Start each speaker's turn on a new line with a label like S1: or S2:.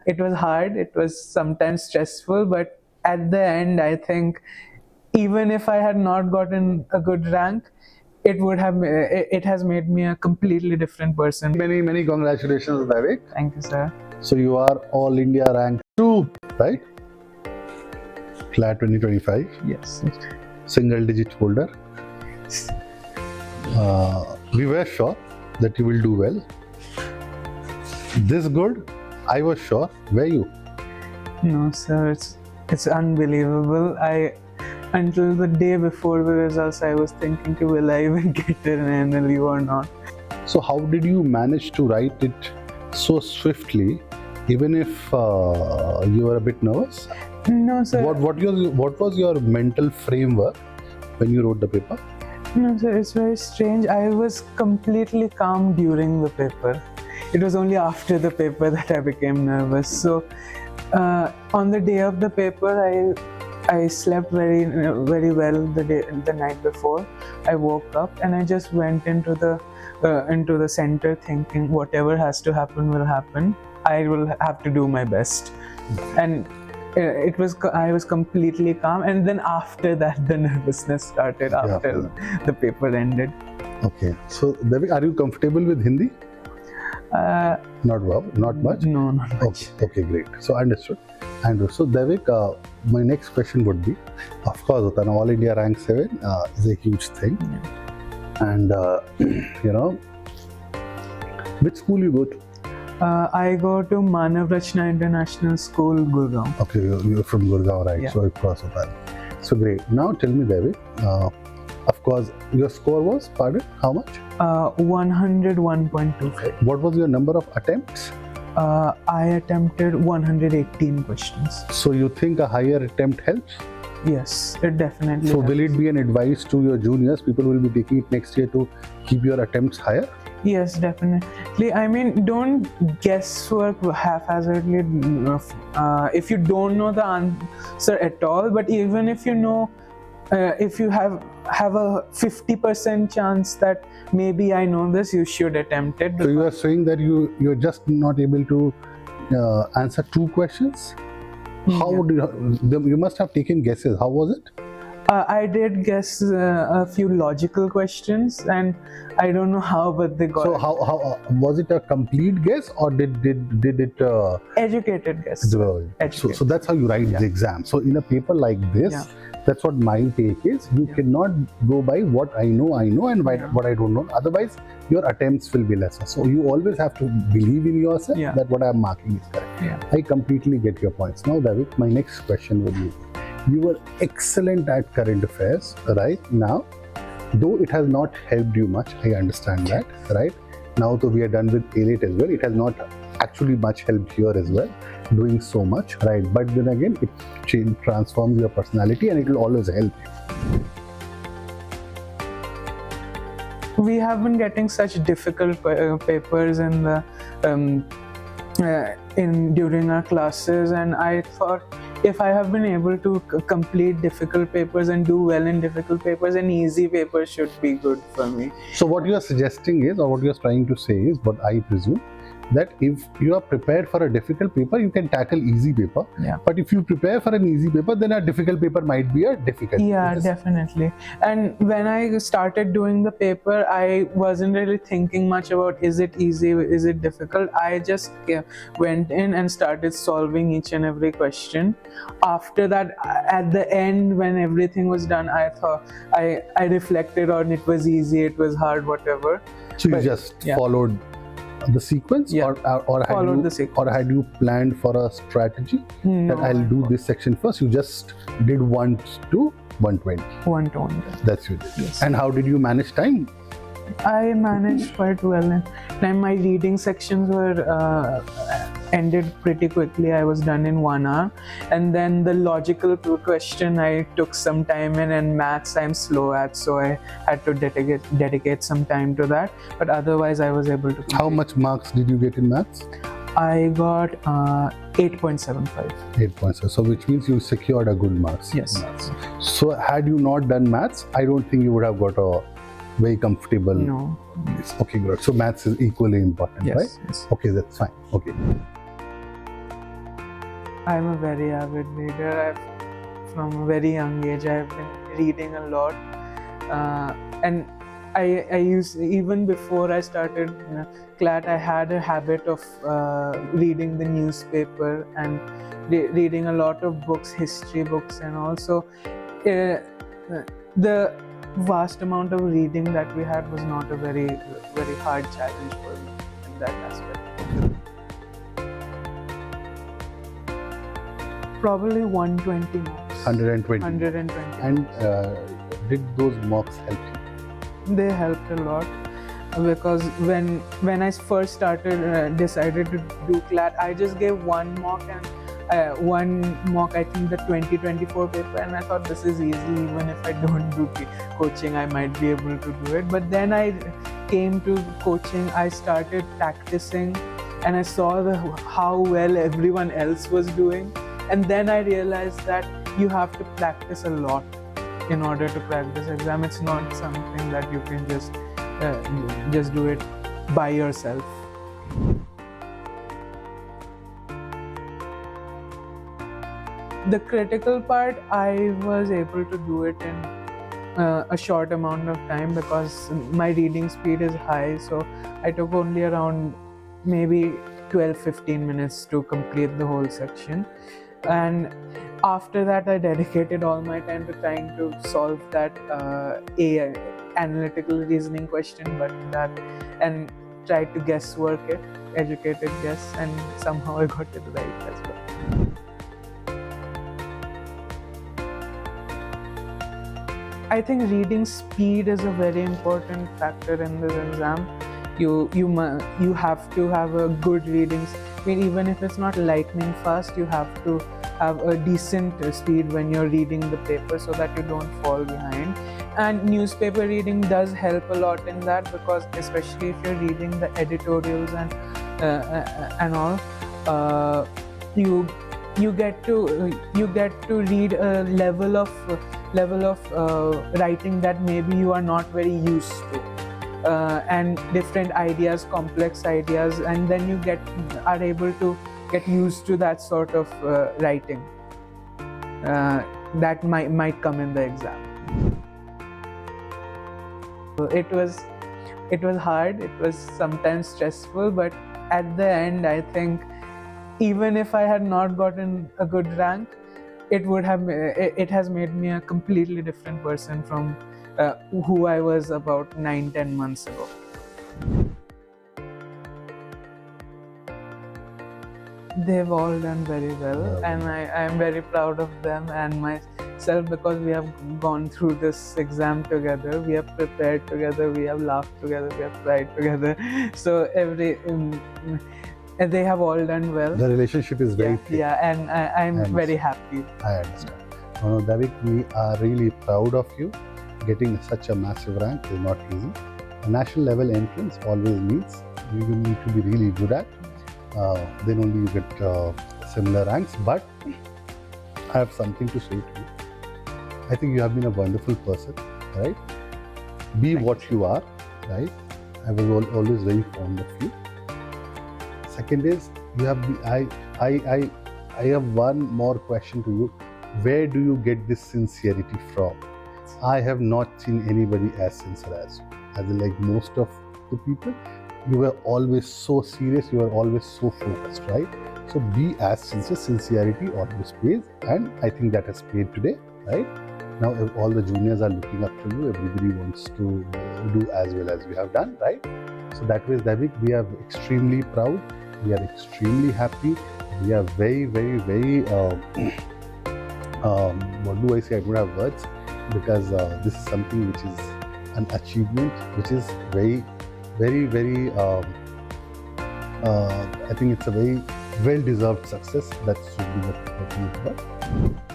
S1: it was hard, it was sometimes stressful, but at the end, I think even if I had not gotten a good rank, it has made me a completely different person.
S2: Many congratulations, Daiwik.
S1: Thank you, sir.
S2: So you are All India rank 2, right? CLAT 2025.
S1: Yes.
S2: Single digit holder. We were sure that you will do well. This good, I was sure. Were you?
S1: No, sir. It's unbelievable. Until the day before the results, I was thinking, will I even get an NLU or not?
S2: So how did you manage to write it so swiftly, even if you were a bit nervous?
S1: No, sir.
S2: What was your mental framework when you wrote the paper?
S1: No, sir. It's very strange. I was completely calm during the paper. It was only after the paper that I became nervous. So on the day of the paper, I slept very well the night before. I woke up and I just went into the center thinking whatever has to happen will happen. I will have to do my best, and I was completely calm. And then after that, the nervousness started after the paper ended.
S2: Okay, so Daiwik, are you comfortable with Hindi? Not well, not much.
S1: No, not much.
S2: Okay, great. So understood. So Daiwik, my next question would be, of course, All India rank 7 is a huge thing, and which school you go to?
S1: I go to Manav Rachna International School, Gurgaon.
S2: Okay, you're from Gurgaon, right?
S1: Yeah.
S2: So of course, so great. Now tell me, Daiwik, of course, your score was, pardon, how much?
S1: 101.25.
S2: What was your number of attempts?
S1: I attempted 118 questions.
S2: So you think a higher attempt helps?
S1: Yes, it definitely
S2: So
S1: helps.
S2: will it be an advice to your juniors? People will be taking it next year to keep your attempts higher?
S1: Yes, definitely. I mean, don't guesswork haphazardly if you don't know the answer at all. But even if you know, if you have a 50% chance that maybe I know this, you should attempt it.
S2: So you are saying that you're just not able to answer 2 questions? How would you must have taken guesses. How was it?
S1: I did guess a few logical questions, and I don't know how, but they got.
S2: So how was it a complete guess, or did it?
S1: Educated guess.
S2: Educated. So that's how you write the exam. So in a paper like this, that's what my take is. You cannot go by what I know, and what I don't know. Otherwise, your attempts will be lesser. So you always have to believe in yourself that what I am marking is correct. I completely get your points. Now, Daiwik, my next question would be: you were excellent at current affairs right now, though it has not helped you much. I understand that, right? Now that we are done with AILET as well, it has not actually much helped here as well, doing so much, right? But then again, it transforms your personality, and it will always help you.
S1: We have been getting such difficult papers in the during our classes, and I thought, if I have been able to complete difficult papers and do well in difficult papers, an easy paper should be good for me.
S2: So what you are suggesting is, or what you are trying to say is, what I presume, that if you are prepared for a difficult paper, you can tackle easy paper. But if you prepare for an easy paper, then a difficult paper might be a difficult.
S1: Definitely. And when I started doing the paper, I wasn't really thinking much about is it easy, is it difficult. I just went in and started solving each and every question. After that, at the end, when everything was done, I thought I reflected on it was easy, it was hard, whatever.
S2: So you just followed the sequence, or had you planned for a strategy that I'll do this section first? You just did 1 to 120.
S1: 1 to 1.
S2: That's it. Yes. And how did you manage time?
S1: I managed quite well. And my reading sections were ended pretty quickly. I was done in 1 hour. And then the logical question I took some time in, and maths I'm slow at, so I had to dedicate some time to that. But otherwise I was able to complete.
S2: How much marks did you get in maths?
S1: I got 8.75.
S2: 8.7. So which means you secured a good marks.
S1: Yes.
S2: So had you not done maths, I don't think you would have got a very comfortable.
S1: No.
S2: Okay, good. So maths is equally important, right?
S1: Yes.
S2: Okay, that's fine. Okay.
S1: I'm a very avid reader. From a very young age, I've been reading a lot, and I used, even before I started CLAT, I had a habit of reading the newspaper and reading a lot of books, history books, and also the vast amount of reading that we had was not a very hard challenge for me in that aspect. Probably 120 marks.
S2: 120.
S1: 120.
S2: And did those mocks help you?
S1: They helped a lot, because when I first started, decided to do CLAT, I just gave one mock, and I think the 2024 paper, and I thought this is easy, even if I don't do coaching I might be able to do it. But then I came to coaching, I started practicing, and I saw how well everyone else was doing, and then I realized that you have to practice a lot in order to crack this exam. It's not something that you can just do it by yourself. The critical part, I was able to do it in a short amount of time because my reading speed is high, so I took only around maybe 12-15 minutes to complete the whole section. And after that, I dedicated all my time to trying to solve that analytical reasoning question, but and tried to guesswork it, educated guess, and somehow I got it right as well. I think reading speed is a very important factor in this exam. You have to have a good reading. I mean, even if it's not lightning fast, you have to have a decent speed when you're reading the paper so that you don't fall behind. And newspaper reading does help a lot in that, because especially if you're reading the editorials and all, you get to read a level of writing that maybe you are not very used to. And different ideas, complex ideas, and then you are able to get used to that sort of writing that might come in the exam. It was hard. It was sometimes stressful, but at the end, I think even if I had not gotten a good rank, it has made me a completely different person from who I was about 9-10 months ago. They've all done very well, and I am very proud of them and myself, because we have gone through this exam together, we have prepared together, we have laughed together, we have cried together. So they have all done well.
S2: The relationship is very thick.
S1: Yeah, and I'm very happy.
S2: I understand. Daiwik, we are really proud of you. Getting such a massive rank is not easy. A national level entrance always means you need to be really good at. Then only you get similar ranks. But I have something to say to you. I think you have been a wonderful person, right? Be what you are, right? I was always very fond of you. Second is, you have. I have one more question to you. Where do you get this sincerity from? I have not seen anybody as sincere as you. As in, like most of the people, you were always so serious, you were always so focused, right? So be as sincere. Sincerity always pays, and I think that has paid today, right? Now all the juniors are looking up to you. Everybody wants to do as well as you have done, right? So that way, Daiwik, we are extremely proud. We are extremely happy. We are very, very, very. What do I say? I don't have words, because this is something which is an achievement, which is very, very, very. I think it's a very well-deserved success. That should be what we talking about.